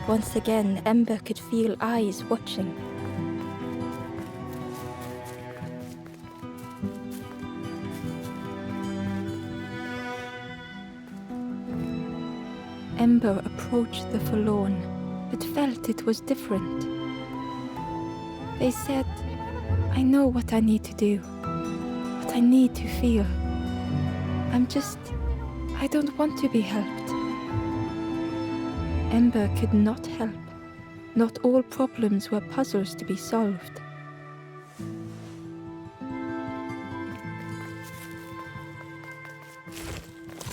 Once again, Ember could feel eyes watching. Ember approached the forlorn, but felt it was different. They said, "I know what I need to do, what I need to feel. I don't want to be helped." Ember could not help. Not all problems were puzzles to be solved.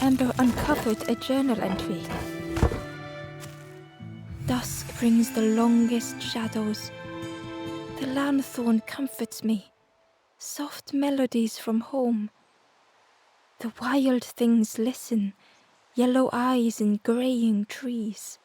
Ember uncovered a journal entry. "Dusk brings the longest shadows. The lanthorn comforts me. Soft melodies from home. The wild things listen, yellow eyes in graying trees."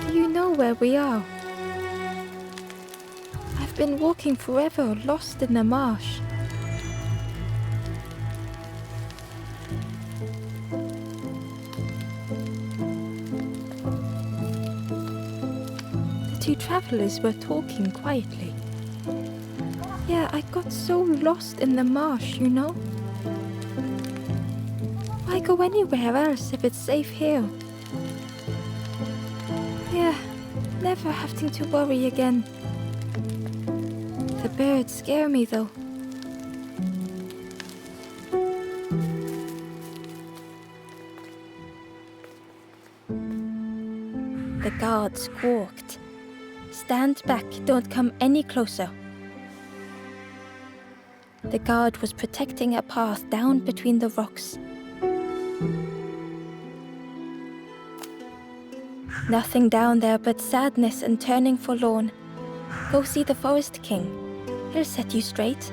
"Do you know where we are? I've been walking forever, lost in the marsh." The two travelers were talking quietly. "Yeah, I got so lost in the marsh, you know. Why go anywhere else if it's safe here? Yeah, never having to worry again. The birds scare me though." The guard squawked. "Stand back, don't come any closer." The guard was protecting a path down between the rocks. "Nothing down there but sadness and turning forlorn. Go see the Forest King. He'll set you straight."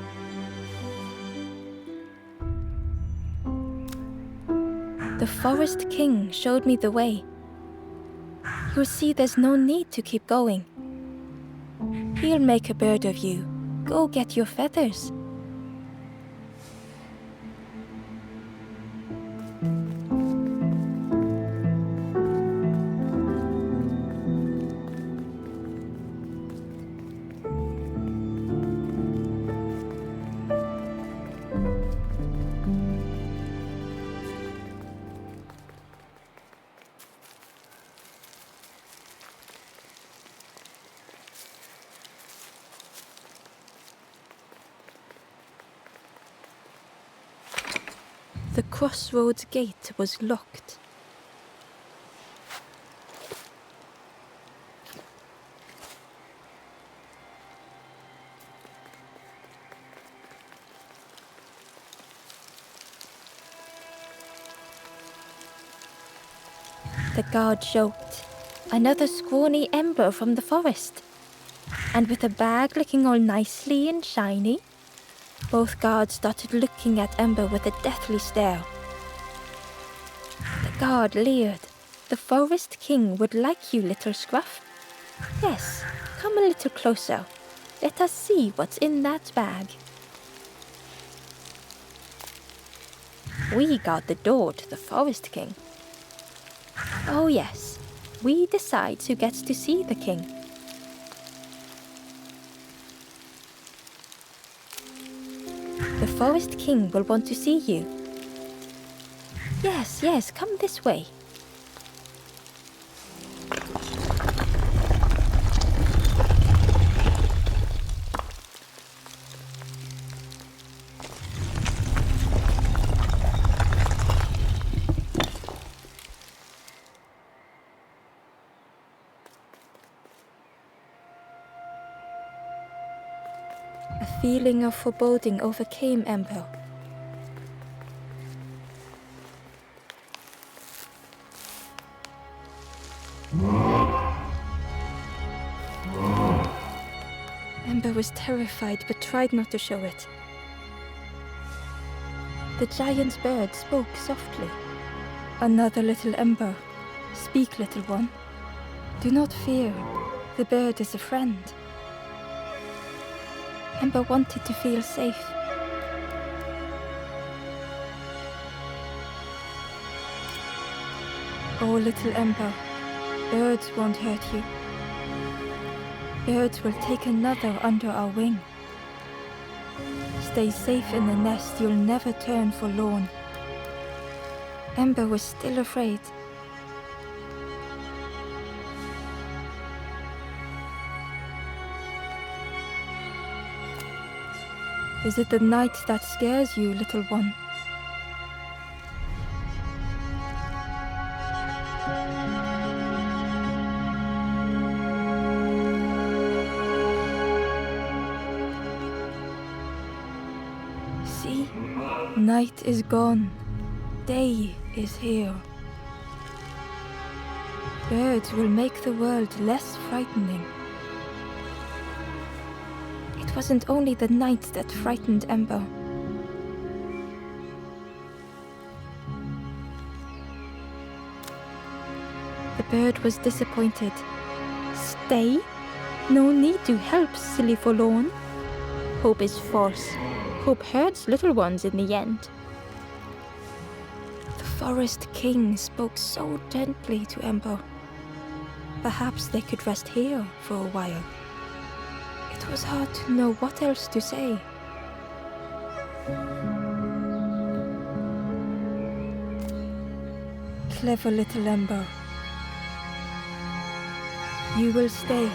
The Forest King showed me the way. "You'll see there's no need to keep going. He'll make a bird of you. Go get your feathers." The crossroads gate was locked. The guard joked. "Another scrawny Ember from the forest. And with a bag looking all nicely and shiny." Both guards started looking at Ember with a deathly stare. The guard leered. "The Forest King would like you, little scruff. Yes, come a little closer. Let us see what's in that bag." "We guard the door to the Forest King." "Oh yes, we decide who gets to see the king." "The Forest King will want to see you." Yes, come this way." feeling of foreboding overcame Ember. Ember was terrified but tried not to show it. The giant bird spoke softly. "Another little Ember. Speak, little one. Do not fear. The bird is a friend." Ember wanted to feel safe. "Oh, little Ember, birds won't hurt you. Birds will take another under our wing. Stay safe in the nest, you'll never turn forlorn." Ember was still afraid. "Is it the night that scares you, little one?" "See, night is gone. Day is here. Birds will make the world less frightening." It wasn't only the night that frightened Ember. The bird was disappointed. "Stay? No need to help, silly forlorn. Hope is false. Hope hurts little ones in the end." The Forest King spoke so gently to Ember. Perhaps they could rest here for a while. It was hard to know what else to say. "Clever little Ember. You will stay.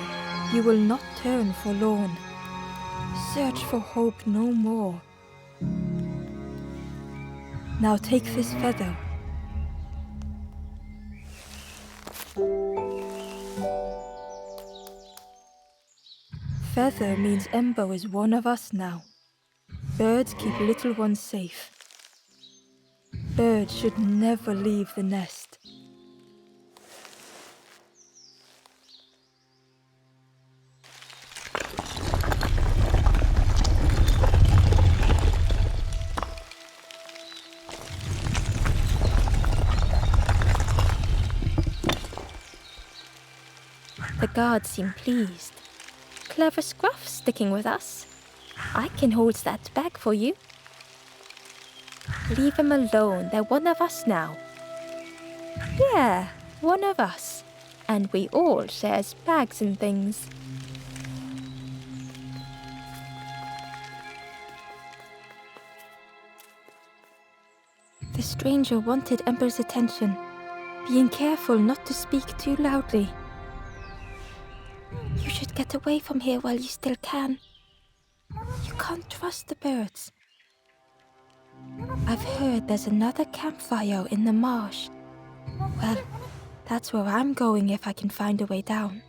You will not turn forlorn. Search for hope no more. Now take this feather." Feather means Ember is one of us now. Birds keep little ones safe. Birds should never leave the nest. The guards seem pleased. "Clever Scruff sticking with us. I can hold that bag for you." "Leave them alone, they're one of us now." "Yeah, one of us. And we all shares bags and things." The stranger wanted Ember's attention, being careful not to speak too loudly. "You should get away from here while you still can. You can't trust the birds. I've heard there's another campfire in the marsh. Well, that's where I'm going if I can find a way down."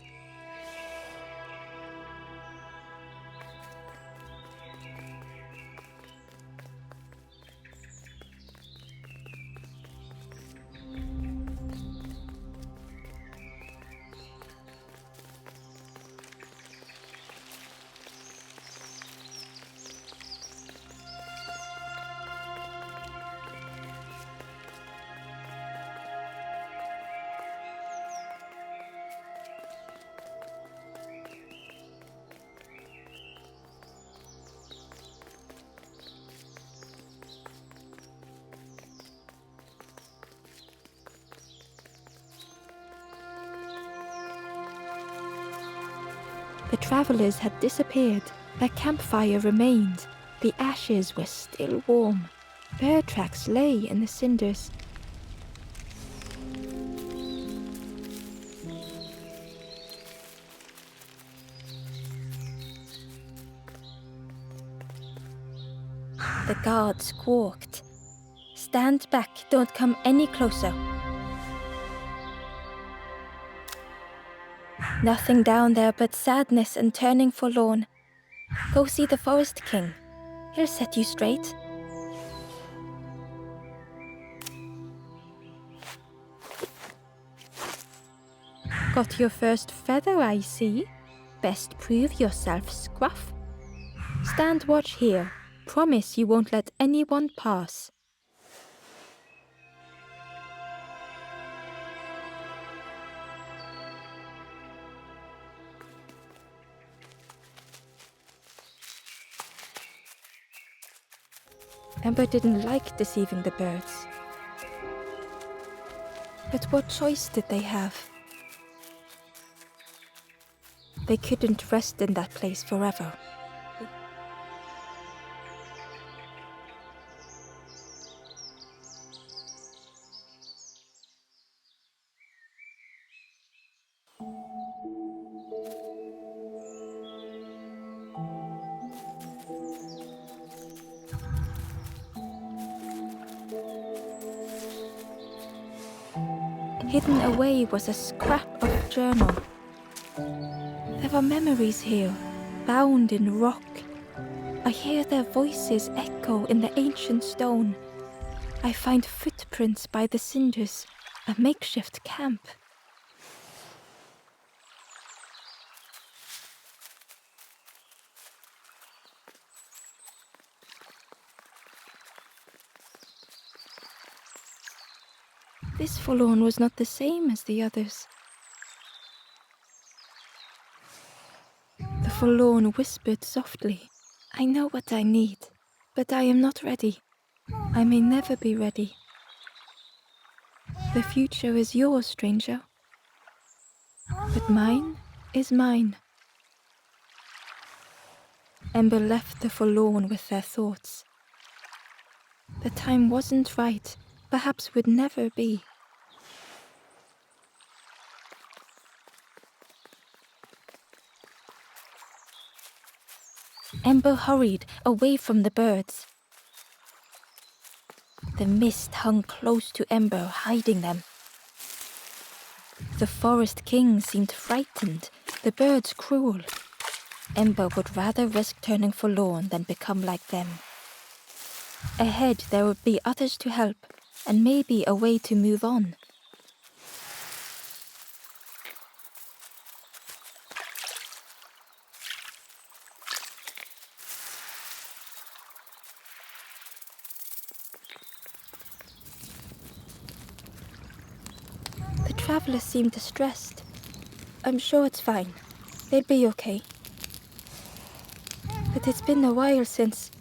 The travelers had disappeared. Their campfire remained. The ashes were still warm. Bear tracks lay in the cinders. The guard squawked. "Stand back, don't come any closer." Nothing down there but sadness and turning forlorn. Go see the Forest King. He'll set you straight. Got your first feather, I see. Best prove yourself, Scruff. Stand watch here. Promise you won't let anyone pass. Ember didn't like deceiving the birds. But what choice did they have? They couldn't rest in that place forever. Hidden away was a scrap of journal. There were memories here, bound in rock. I hear their voices echo in the ancient stone. I find footprints by the cinders, a makeshift camp. This forlorn was not the same as the others. The forlorn whispered softly, I know what I need, but I am not ready. I may never be ready. The future is yours, stranger. But mine is mine. Ember left the forlorn with their thoughts. The time wasn't right, perhaps would never be. Ember hurried away from the birds. The mist hung close to Ember, hiding them. The Forest King seemed frightened, the birds cruel. Ember would rather risk turning forlorn than become like them. Ahead there would be others to help, and maybe a way to move on. The traveler seemed distressed. I'm sure it's fine. They'll be okay. But it's been a while since...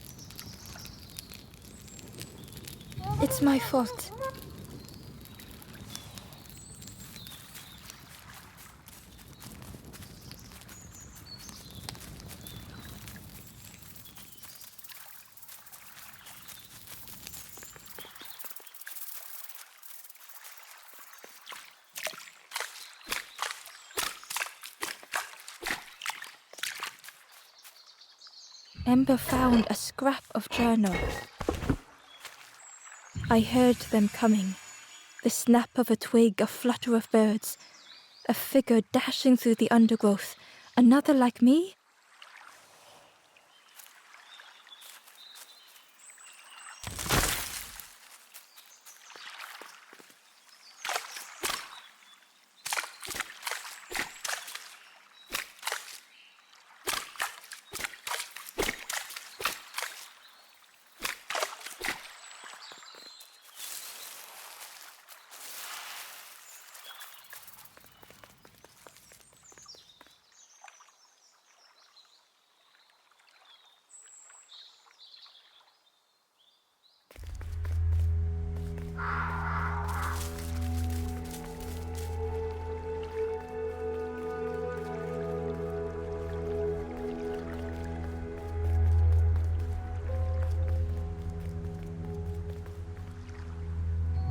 It's my fault. Ember found a scrap of journal. I heard them coming. The snap of a twig, a flutter of birds. A figure dashing through the undergrowth. Another like me?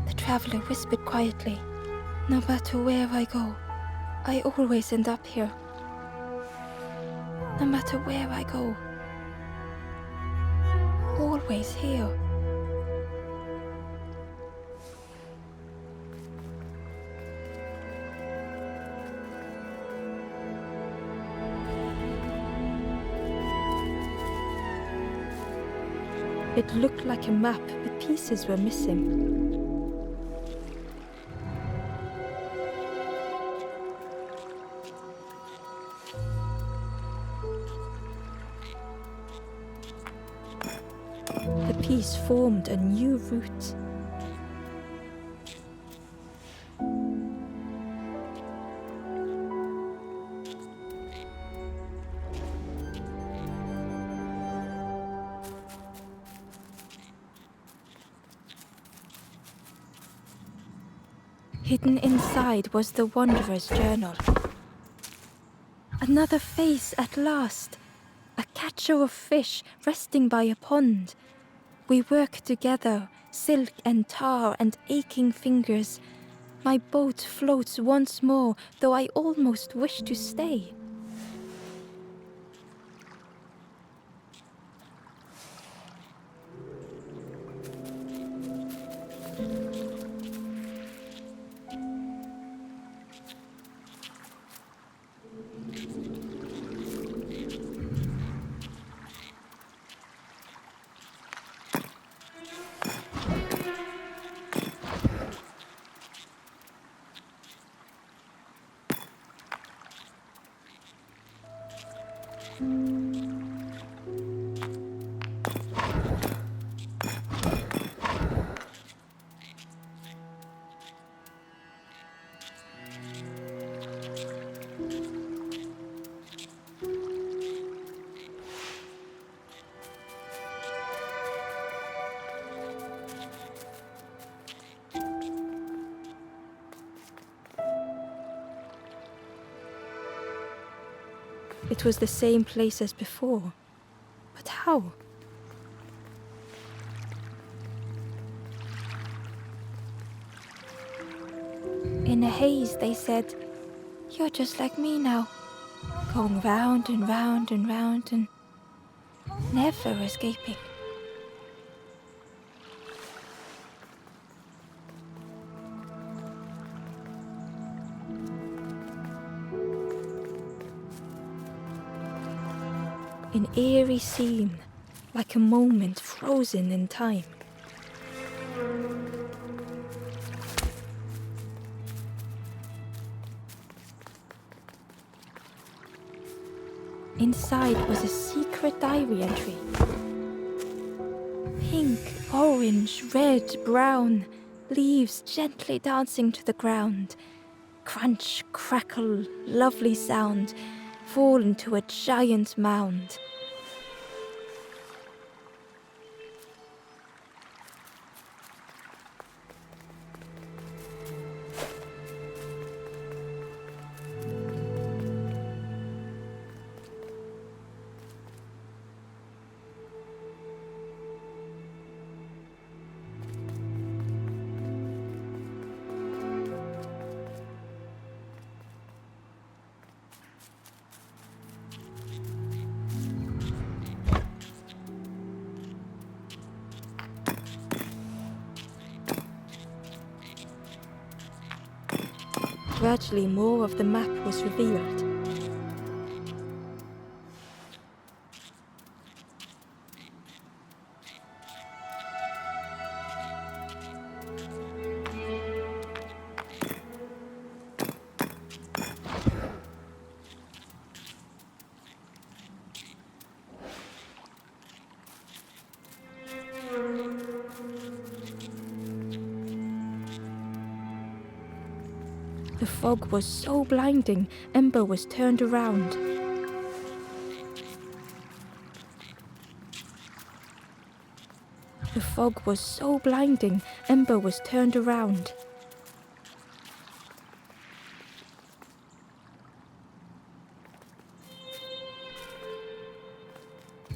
The traveler whispered quietly. No matter where I go, I always end up here. No matter where I go, always here. It looked like a map, but pieces were missing. The piece formed a new route. Hidden inside was the Wanderer's journal. Another face at last. A catcher of fish resting by a pond. We work together, silk and tar and aching fingers. My boat floats once more, though I almost wish to stay. It was the same place as before. But how? In a haze, they said, "You're just like me now, going round and round and round and never escaping." An eerie scene, like a moment frozen in time. Inside was a secret diary entry. Pink, orange, red, brown, leaves gently dancing to the ground. Crunch, crackle, lovely sound, fall into a giant mound. Gradually, more of the map was revealed. The fog was so blinding, Ember was turned around. The fog was so blinding, Ember was turned around.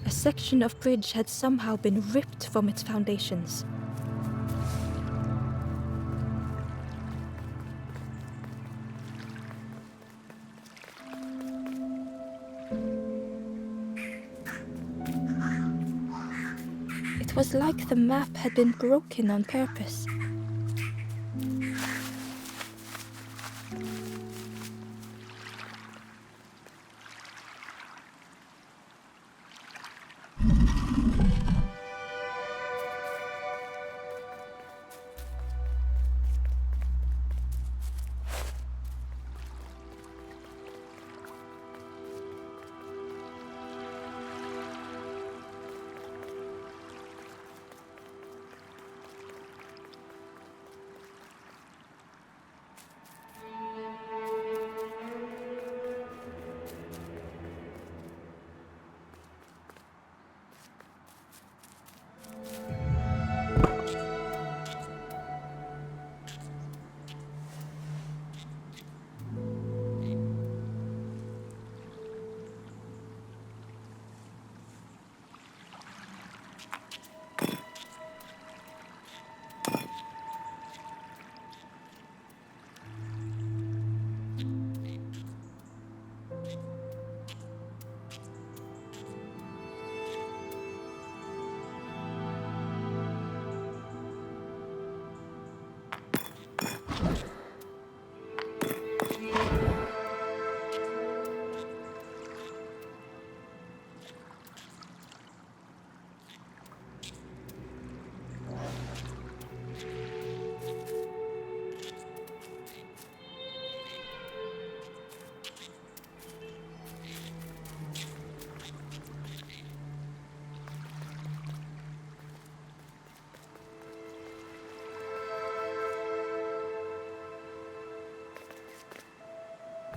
A section of bridge had somehow been ripped from its foundations. It was like the map had been broken on purpose.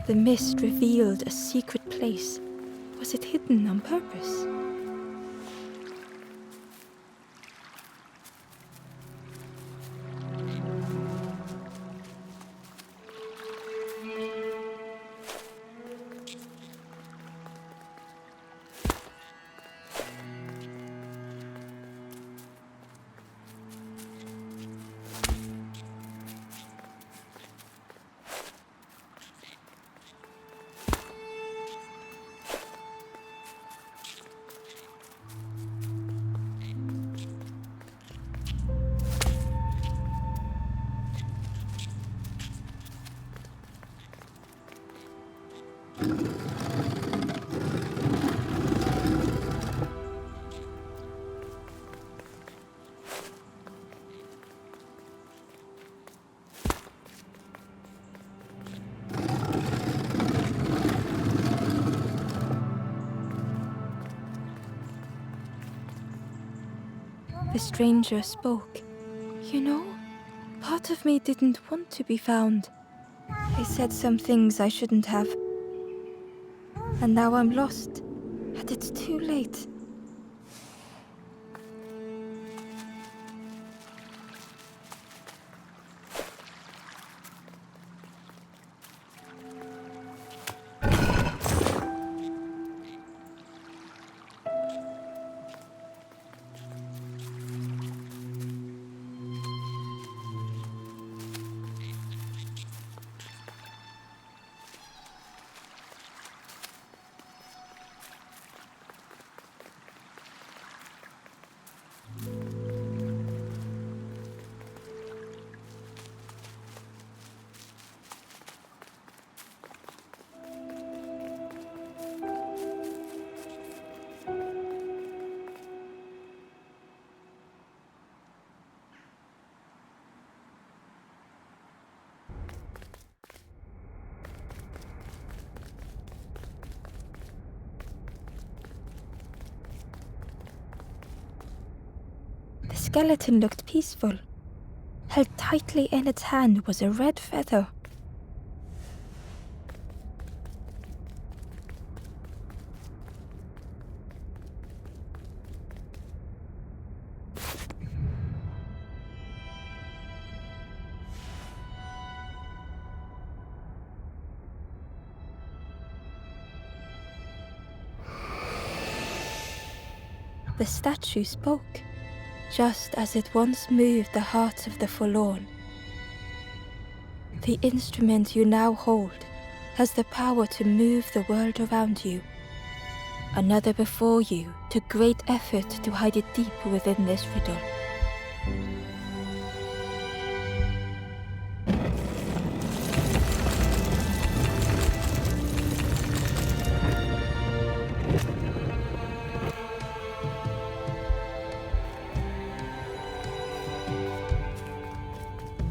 The mist revealed a secret place. Was it hidden on purpose? The stranger spoke. You know, part of me didn't want to be found. I said some things I shouldn't have. And now I'm lost. And it's too late. The skeleton looked peaceful. Held tightly in its hand was a red feather. The statue spoke, just as it once moved the hearts of the forlorn. The instrument you now hold has the power to move the world around you. Another before you took great effort to hide it deep within this riddle.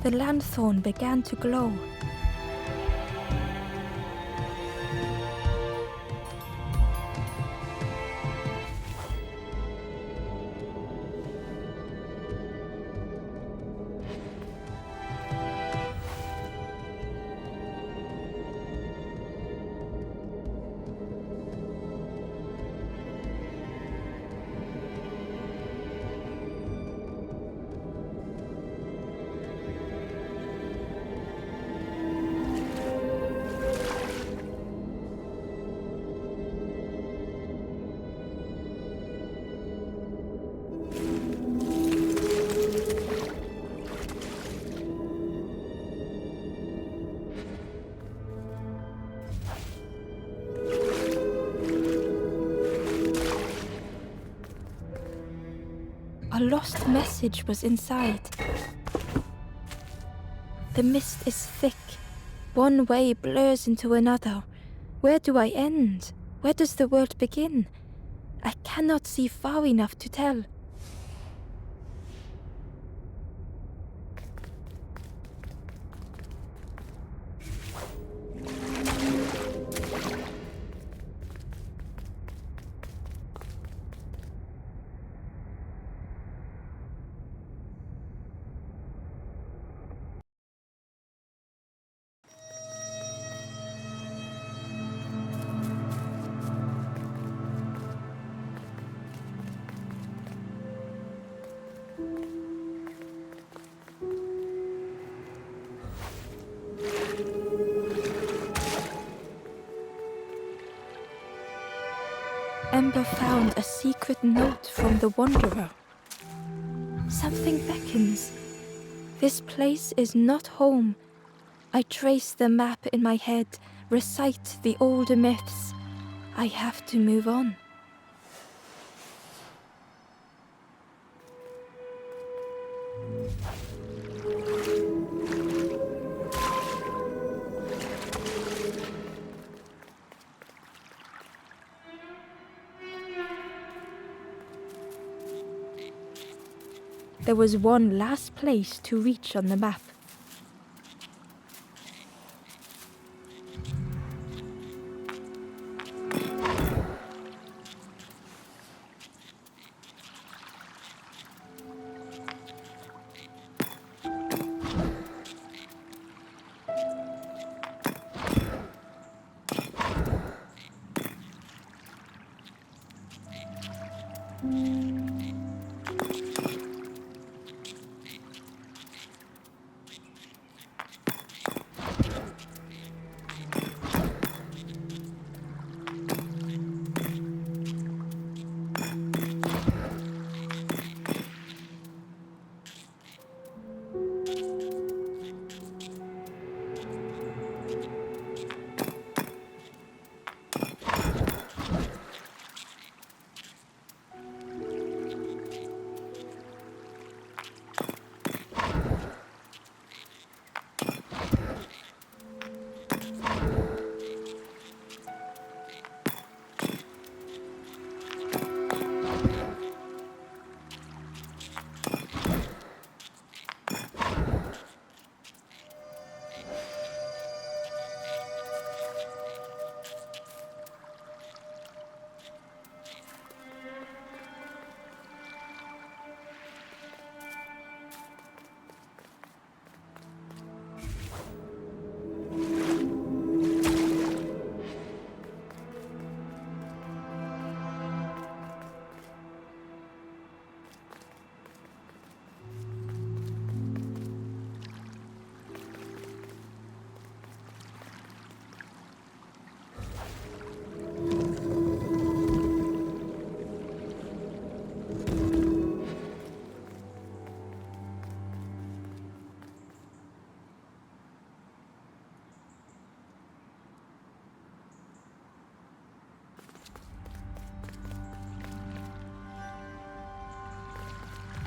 The lanthorn began to glow. A lost message was inside. The mist is thick. One way blurs into another. Where do I end? Where does the world begin? I cannot see far enough to tell. Ember found a secret note from the Wanderer. Something beckons. This place is not home. I trace the map in my head, recite the older myths. I have to move on. There was one last place to reach on the map.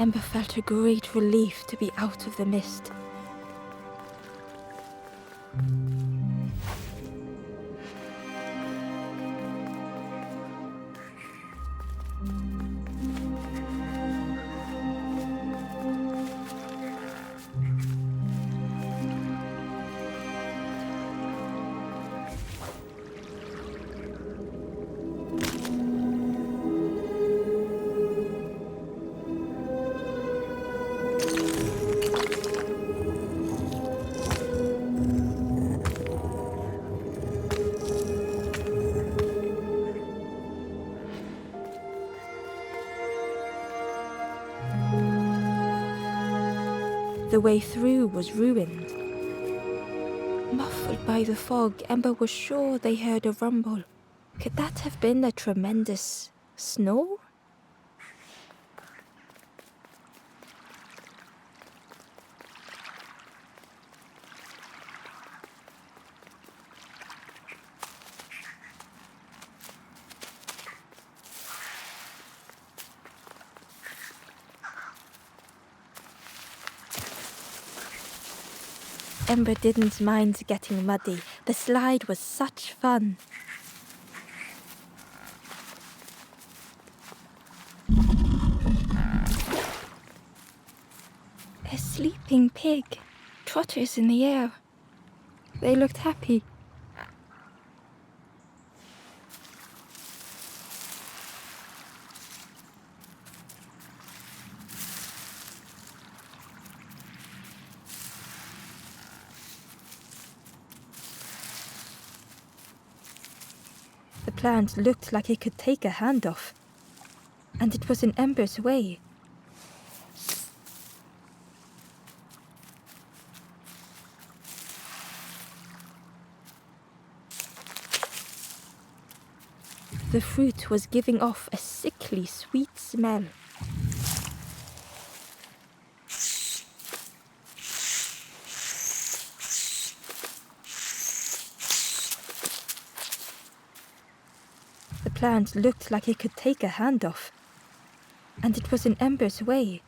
Ember felt a great relief to be out of the mist. The way through was ruined. Muffled by the fog, Ember was sure they heard a rumble. Could that have been a tremendous snow? Ember didn't mind getting muddy. The slide was such fun. A sleeping pig, trotters in the air. They looked happy. The plant looked like it could take a hand off. And it was in Ember's way. The fruit was giving off a sickly sweet smell. The plant looked like it could take a hand off, and it was in Ember's way.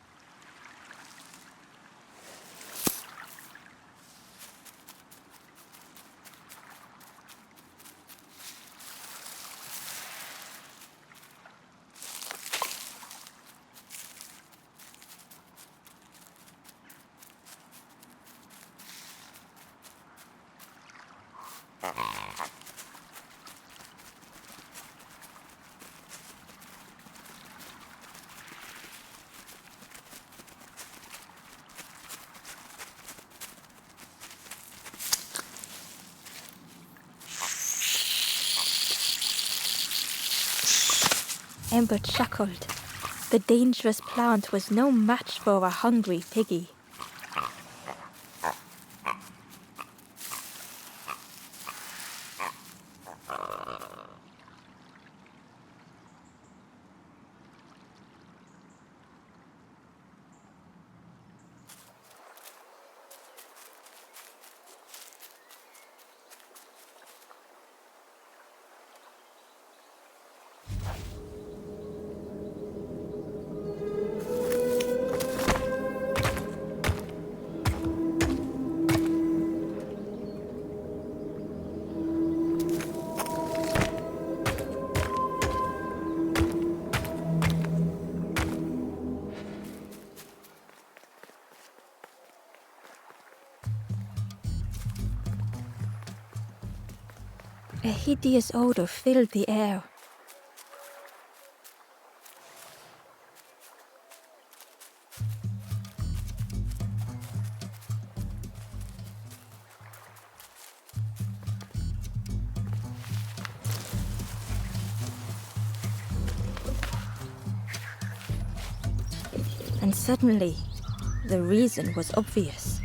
Ember chuckled. The dangerous plant was no match for a hungry piggy. A hideous odor filled the air. And suddenly, the reason was obvious.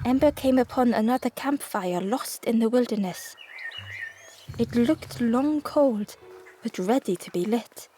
Ember came upon another campfire lost in the wilderness. It looked long cold, but ready to be lit.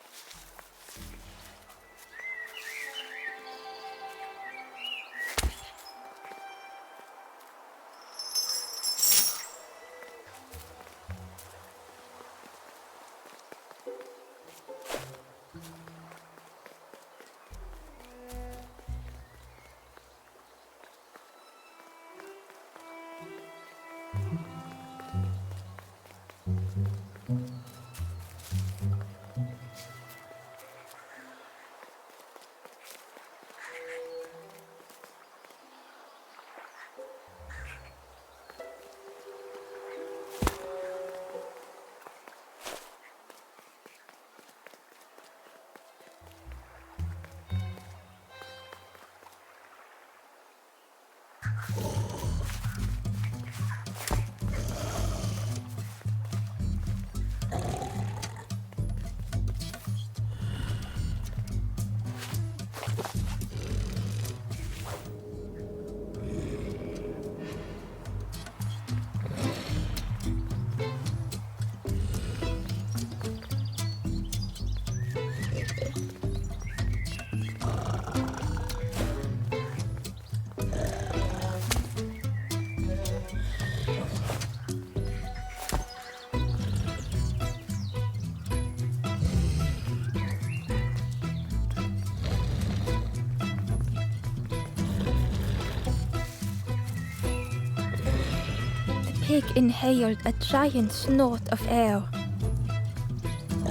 pig inhaled a giant snort of air.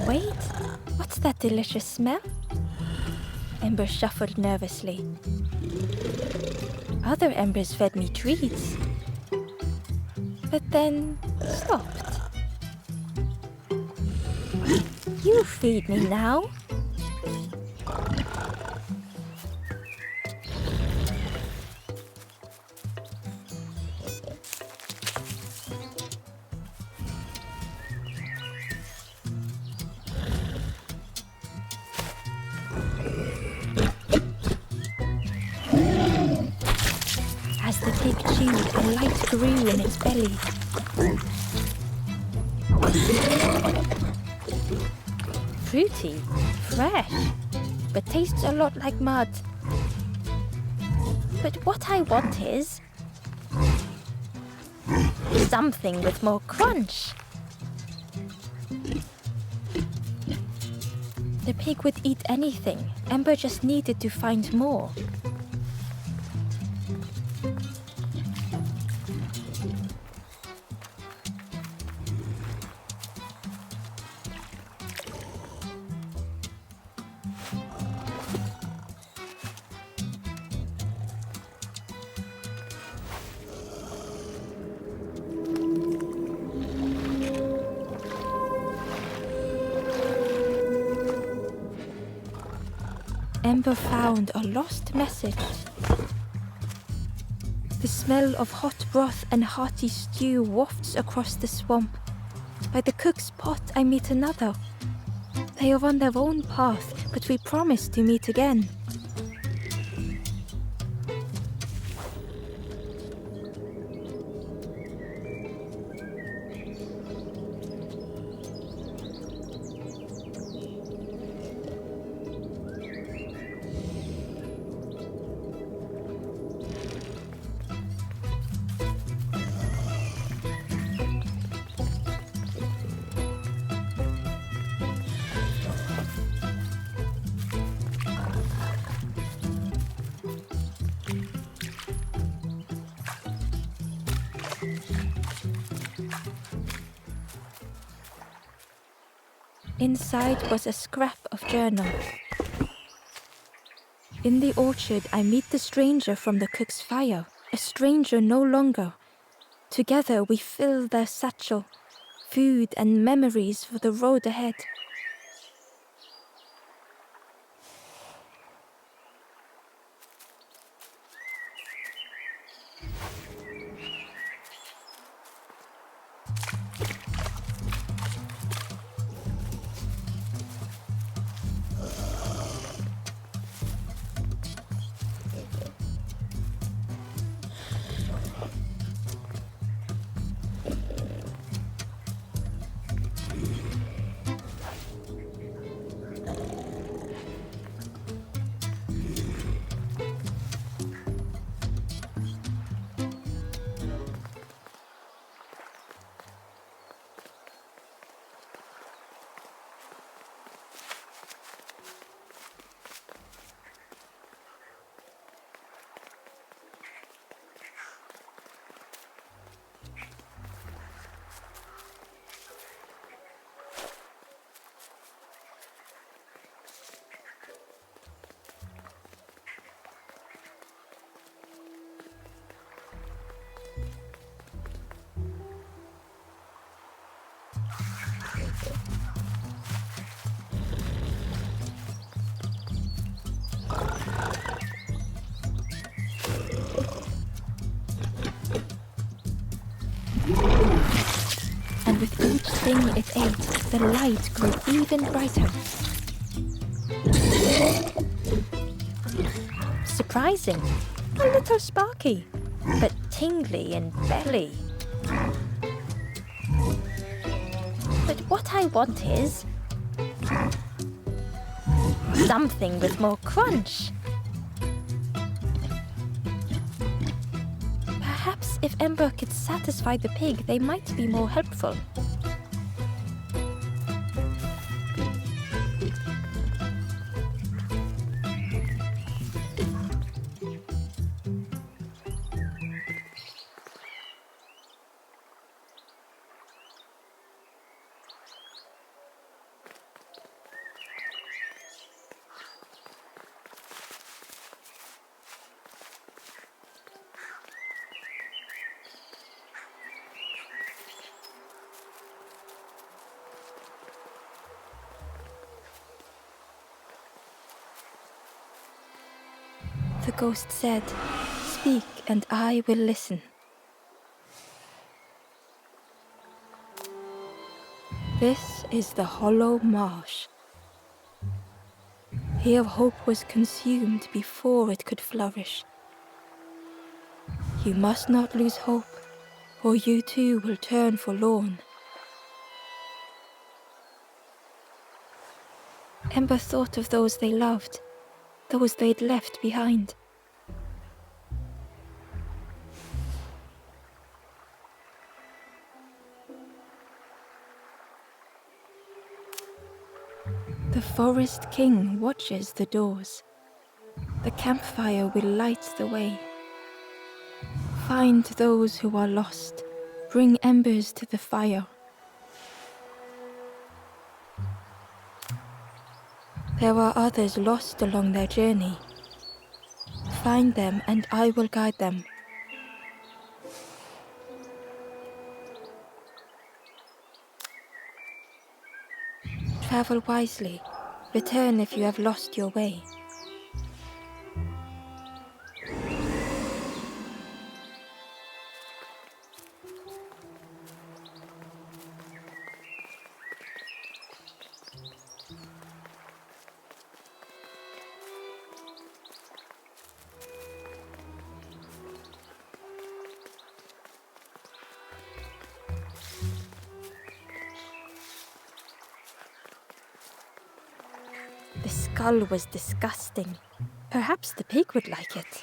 Wait, what's that delicious smell? Ember shuffled nervously. Other embers fed me treats, but then stopped. You feed me now. As the pig chewed, a light grew in its belly. Fruity, fresh, but tastes a lot like mud. But what I want is something with more crunch. The pig would eat anything. Ember just needed to find more. Ember found a lost message. The smell of hot broth and hearty stew wafts across the swamp. By the cook's pot I meet another. They are on their own path, but we promise to meet again. Inside was a scrap of journal. In the orchard, I meet the stranger from the cook's fire, a stranger no longer. Together we fill their satchel, food and memories for the road ahead. And with each thing it ate, the light grew even brighter. Surprising, a little sparky, but tingly in belly. But what I want is something with more crunch. Perhaps if Ember could satisfy the pig, they might be more helpful. The ghost said, "Speak and I will listen." This is the hollow marsh. Here hope was consumed before it could flourish. You must not lose hope, or you too will turn forlorn. Ember thought of those they loved, those they'd left behind. The Forest King watches the doors. The campfire will light the way. Find those who are lost. Bring embers to the fire. There are others lost along their journey. Find them and I will guide them. Travel wisely. Return if you have lost your way. The skull was disgusting. Perhaps the pig would like it.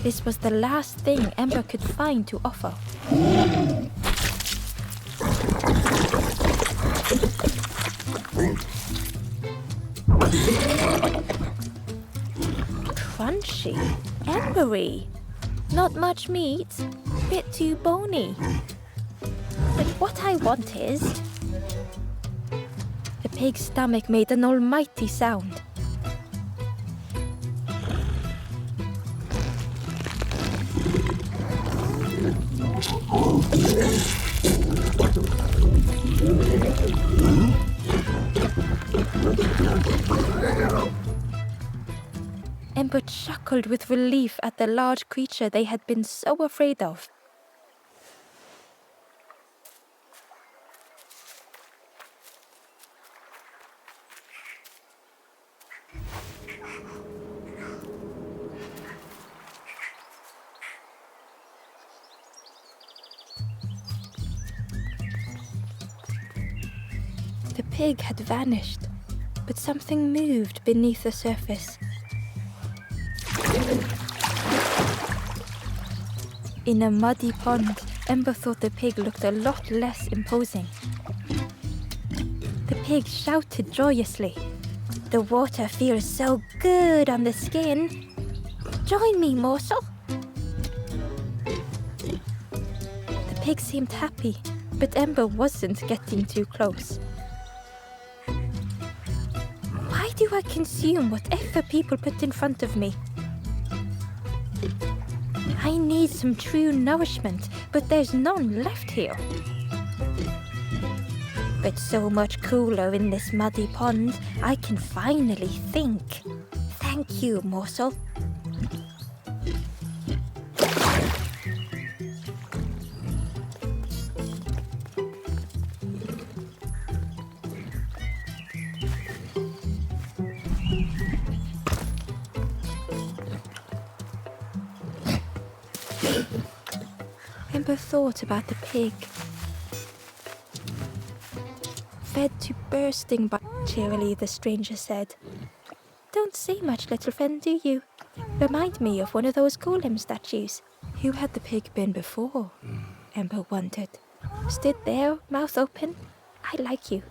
This was the last thing Ember could find to offer. Crunchy, embery, not much meat, bit too bony. But what I want is... The pig's stomach made an almighty sound. Ember chuckled with relief at the large creature they had been so afraid of. The pig had vanished, but something moved beneath the surface. In a muddy pond, Ember thought the pig looked a lot less imposing. The pig shouted joyously. "The water feels so good on the skin. Join me, morsel." The pig seemed happy, but Ember wasn't getting too close. Why do I consume whatever people put in front of me? I need some true nourishment, but there's none left here. But so much cooler in this muddy pond, I can finally think. Thank you, morsel. Ember thought about the pig. Fed to bursting by cheerily, the stranger said. "Don't say much, little friend, do you? Remind me of one of those golem statues." Who had the pig been before? Ember wondered. Stood there, mouth open. "I like you."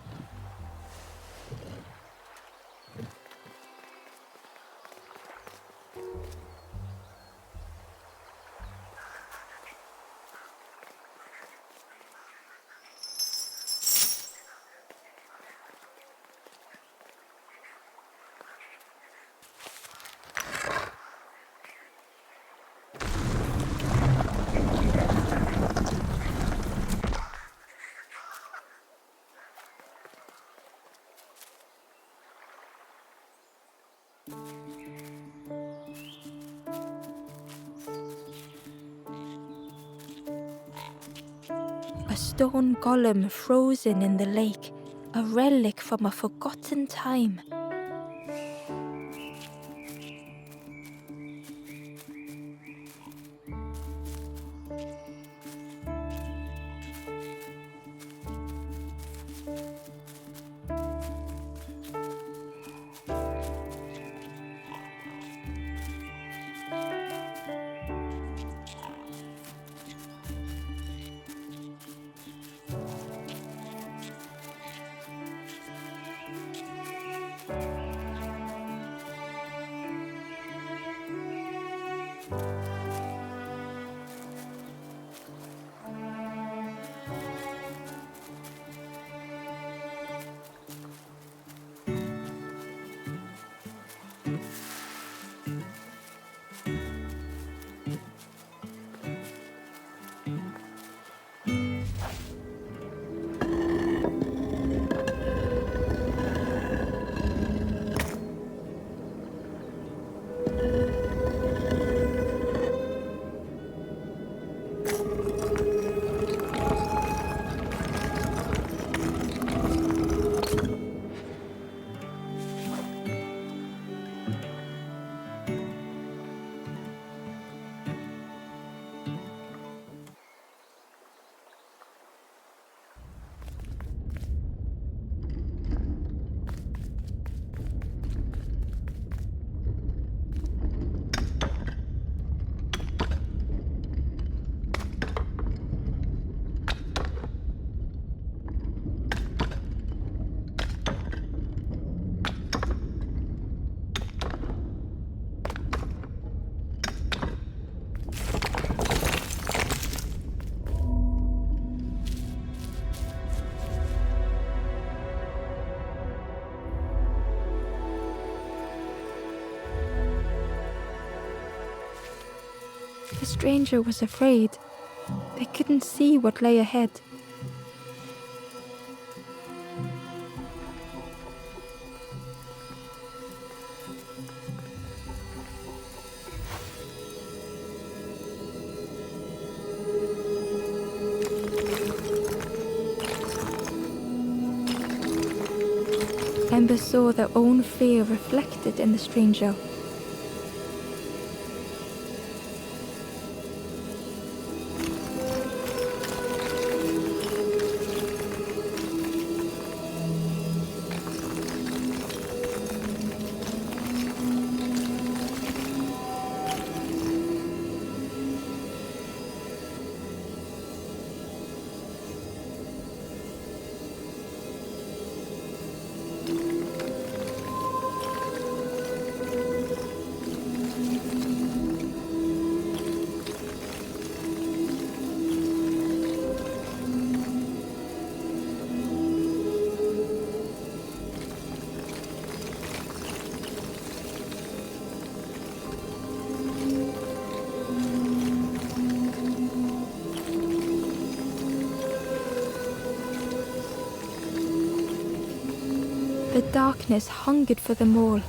A stone golem frozen in the lake, a relic from a forgotten time. The stranger was afraid. They couldn't see what lay ahead. Ember saw their own fear reflected in the stranger. The darkness hungered for them all.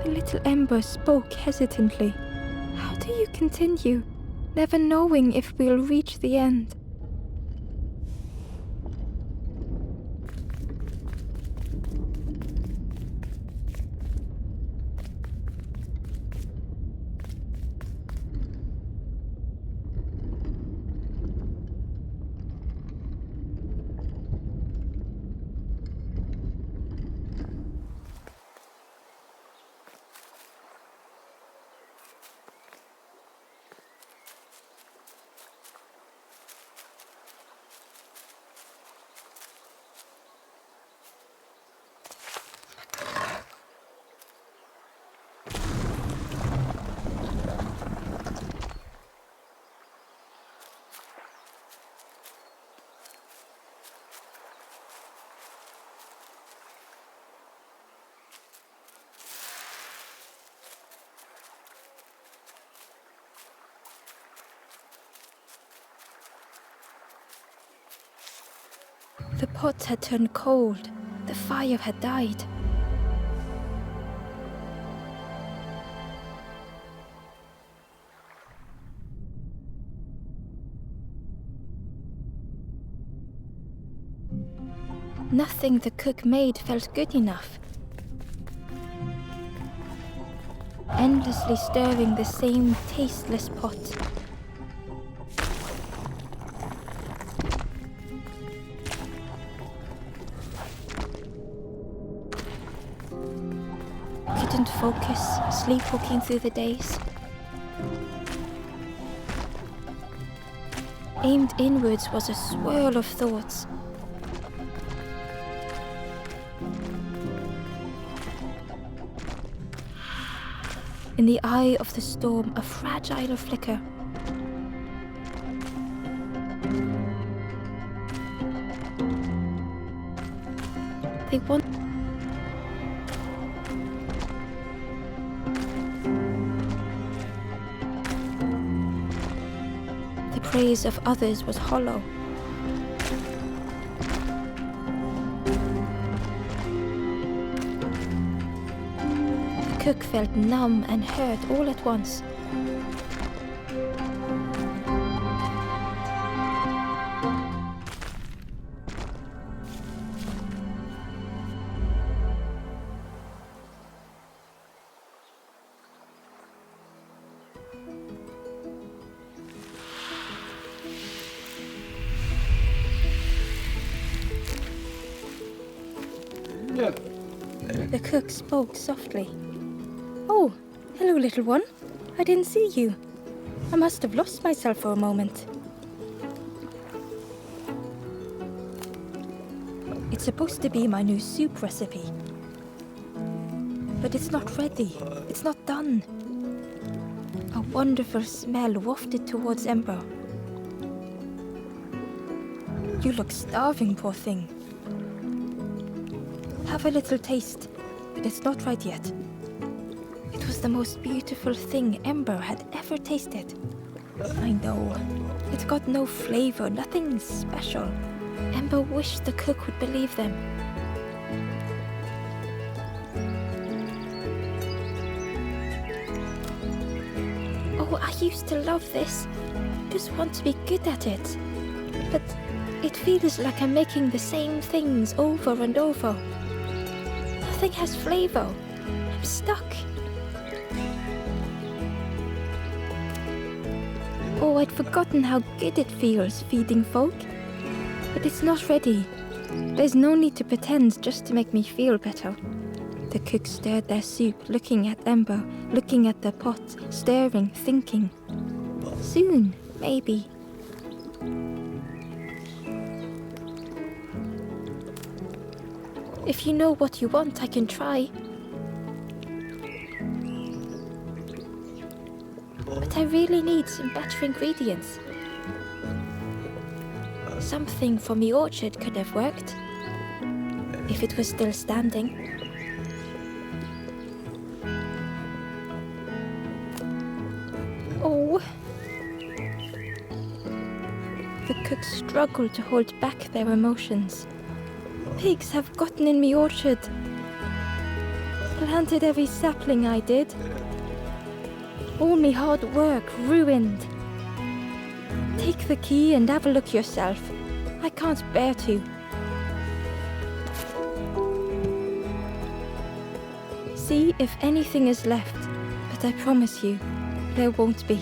The little Ember spoke hesitantly. How do you continue, never knowing if we'll reach the end? The pot had turned cold. The fire had died. Nothing the cook made felt good enough. Endlessly stirring the same tasteless pot. Couldn't focus, sleepwalking through the days. Aimed inwards was a swirl of thoughts. In the eye of the storm, a fragile flicker. They want the praise of others was hollow. The cook felt numb and hurt all at once. The cook spoke softly. "Oh, hello, little one. I didn't see you. I must have lost myself for a moment." It's supposed to be my new soup recipe. But it's not ready. It's not done. A wonderful smell wafted towards Ember. "You look starving, poor thing. Have a little taste, but it's not right yet." It was the most beautiful thing Ember had ever tasted. I know. It got no flavor, nothing special. Ember wished the cook would believe them. "Oh, I used to love this. Just want to be good at it. But it feels like I'm making the same things over and over. Nothing has flavor. I'm stuck." Oh, I'd forgotten how good it feels feeding folk. But it's not ready. There's no need to pretend just to make me feel better. The cook stirred their soup, looking at Ember, looking at the pot, staring, thinking. Soon, maybe. If you know what you want, I can try. But I really need some better ingredients. Something from the orchard could have worked. If it was still standing. Oh. The cook struggled to hold back their emotions. Pigs have gotten in me orchard. Planted every sapling I did. All me hard work ruined. Take the key and have a look yourself. I can't bear to. See if anything is left, but I promise you, there won't be.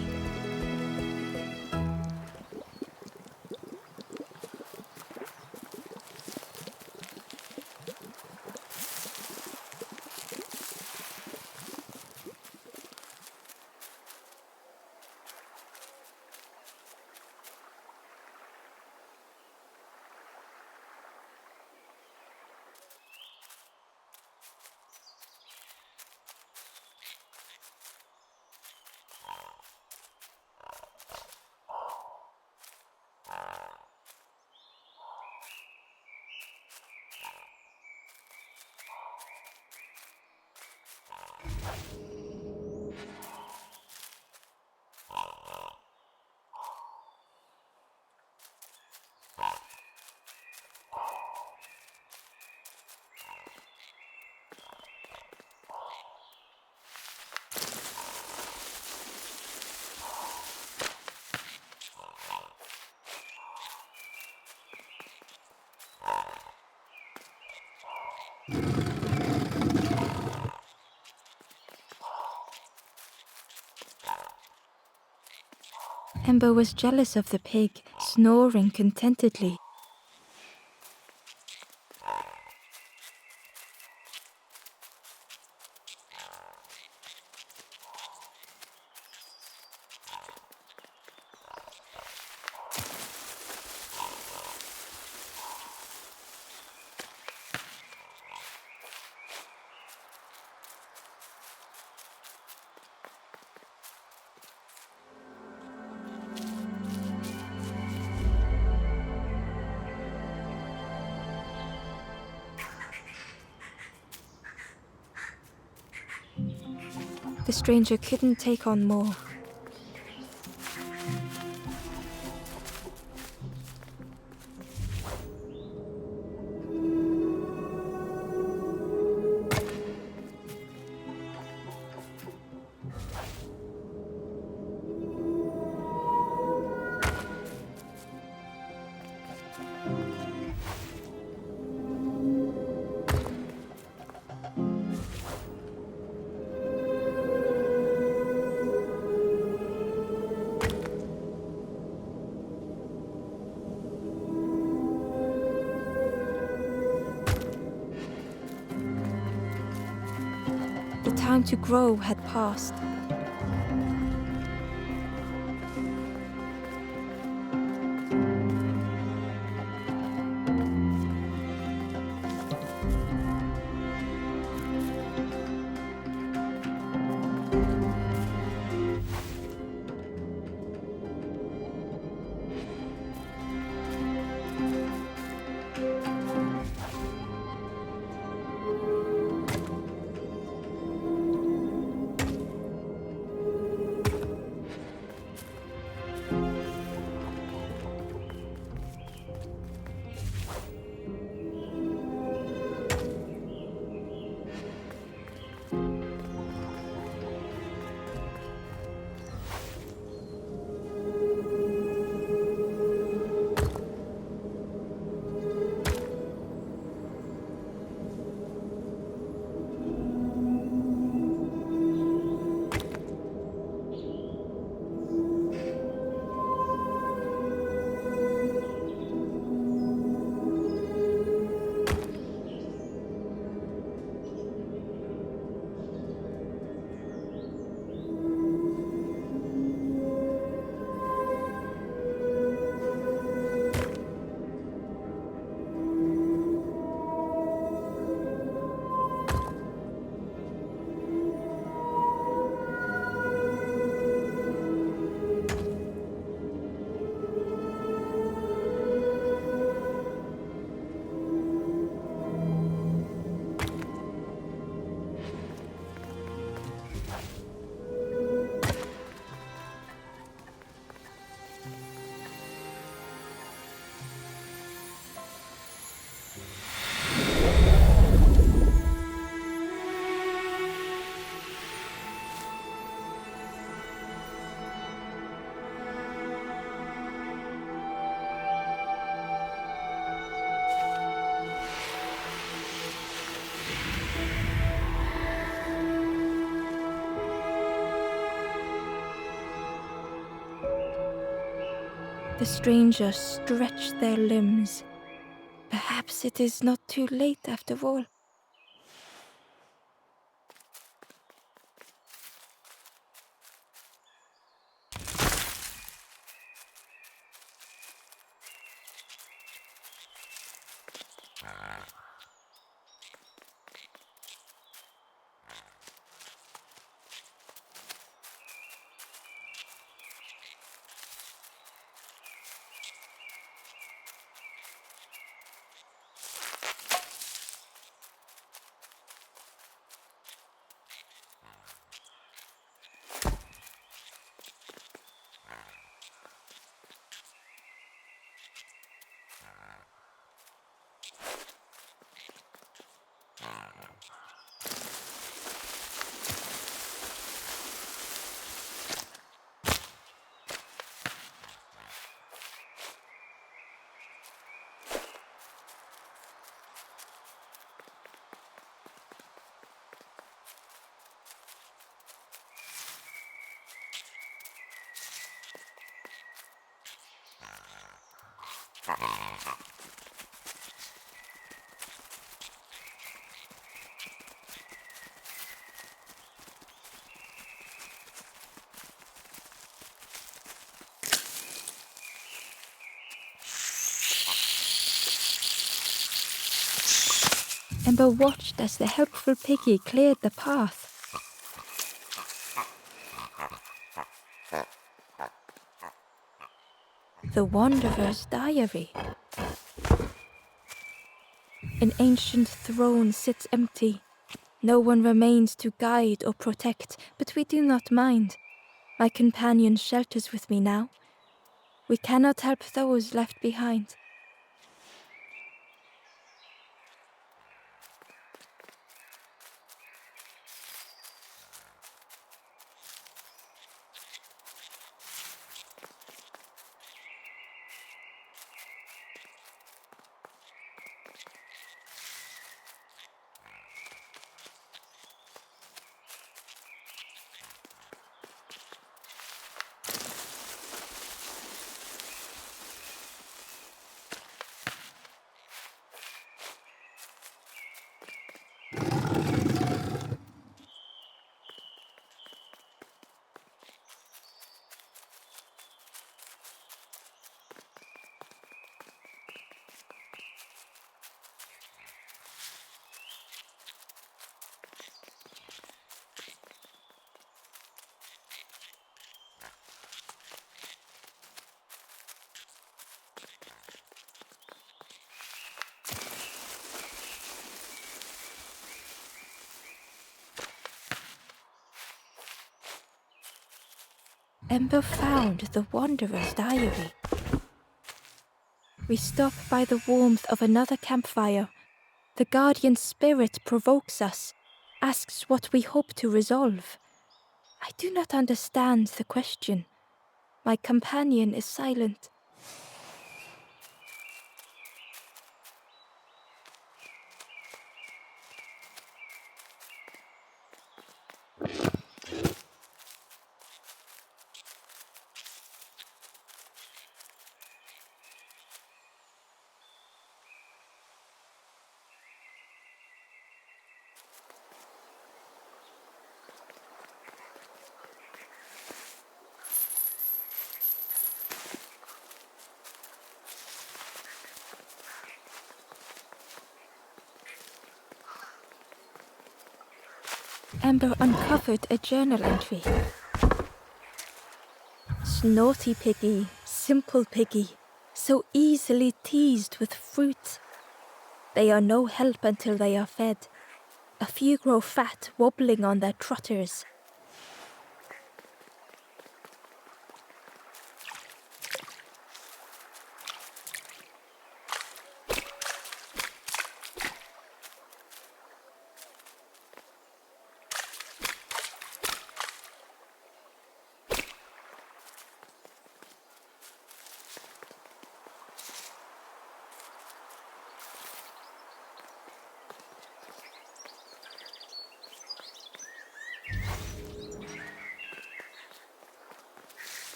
Ember was jealous of the pig, snoring contentedly. The stranger couldn't take on more. The time to grow had passed. The stranger stretched their limbs. Perhaps it is not too late after all. Ember watched as the helpful piggy cleared the path. The Wanderer's Diary. An ancient throne sits empty. No one remains to guide or protect, but we do not mind. My companion shelters with me now. We cannot help those left behind. Ember found the Wanderer's Diary. We stop by the warmth of another campfire. The guardian spirit provokes us, asks what we hope to resolve. I do not understand the question. My companion is silent. Ember uncovered a journal entry. Snotty piggy, simple piggy, so easily teased with fruit. They are no help until they are fed. A few grow fat, wobbling on their trotters.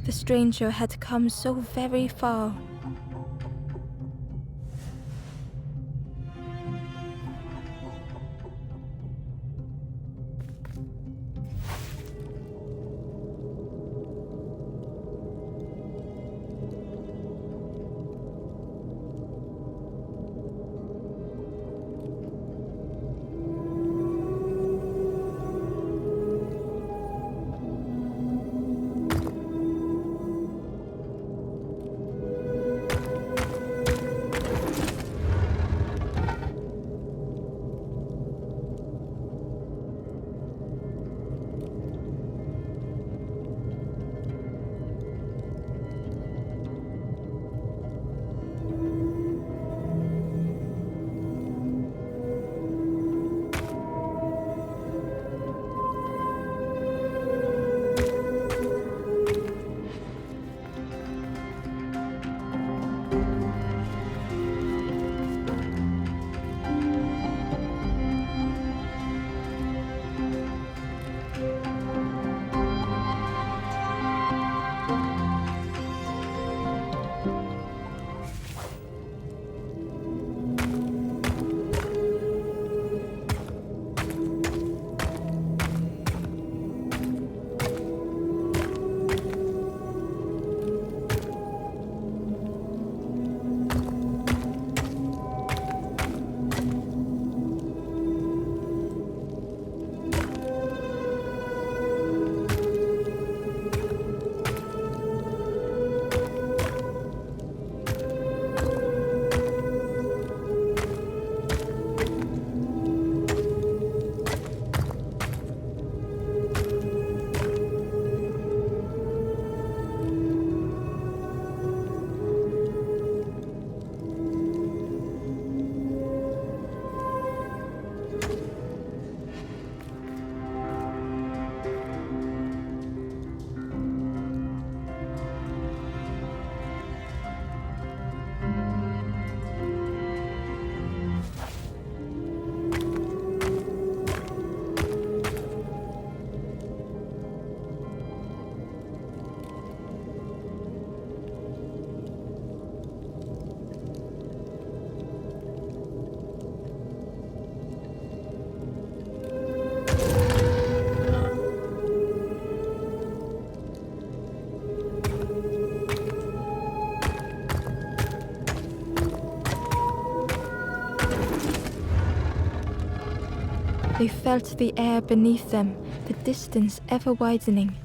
The stranger had come so very far. They felt the air beneath them, the distance ever widening.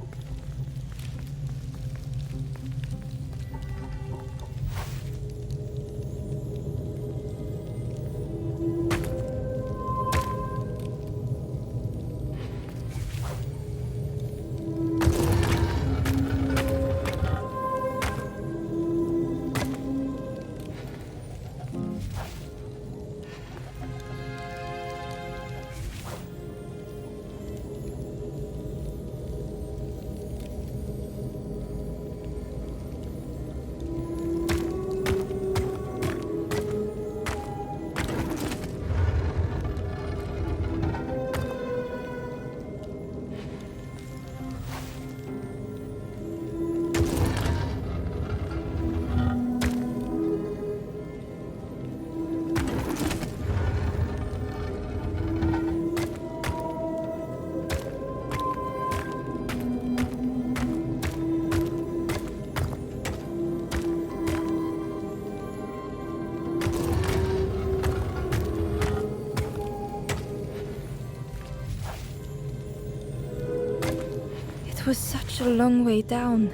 It was such a long way down.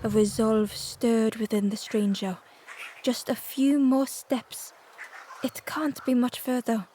A resolve stirred within the stranger. Just a few more steps. It can't be much further.